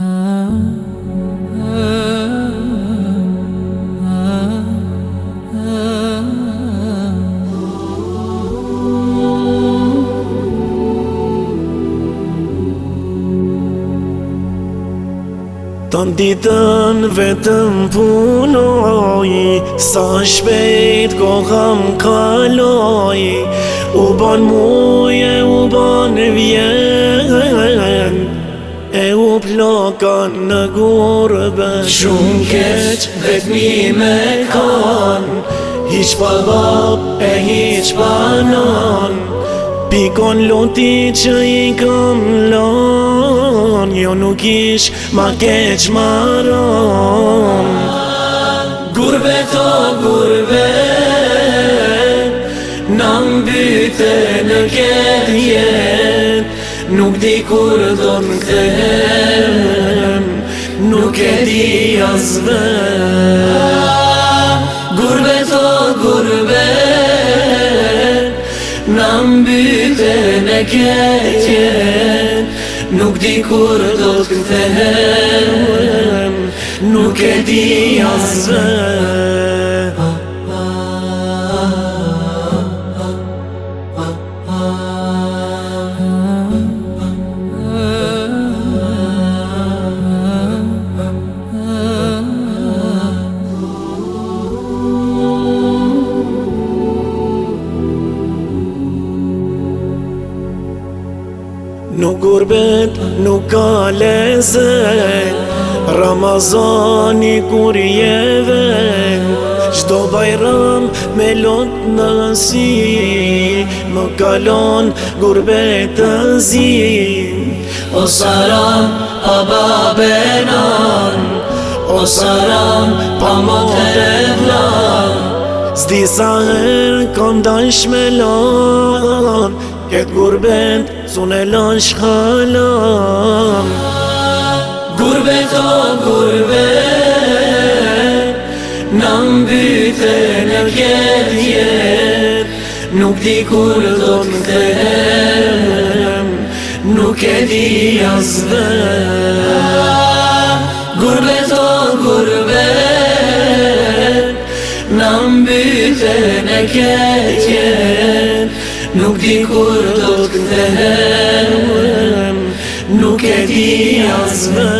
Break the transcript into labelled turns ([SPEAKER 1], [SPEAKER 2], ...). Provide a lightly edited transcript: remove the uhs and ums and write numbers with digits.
[SPEAKER 1] Të ditën vetëm punoj, sa shpejt kohëm kaloj. U ban muje, u ban vjen, e u plokan në gurbet. Shumë keq vetëmi me kan, hiq pa bab e hiq pa nan. Pikon loti që i kam lan, jo nuk ish ma keq maron. Gurbet o gurbet, na mbyte në këtë jet, nuk di kur do m'kthehem, nuk e di as vet. Gurbet o gurbet, na mbyte në këtë jet, nuk di kur do t'kthehem, nuk e di as vet. Nuk gurbet, nuk ka lezet, Ramazani kur jeve, çdo bajram me lot në si, më kalon gurbet të zi. O saram, a babenan, o saram, pa mote vlan. S'di sa her kom dash me lan, ket gurbet sun e lan shkalan. Gurbet o gurbet, na mbyte në këtë jet, nuk di kur do m'kthehem, nuk e di as vet. Gurbet o gurbet, na mbyte në këtë jet, nuk di kur do t'kthehem, nuk e di as vet.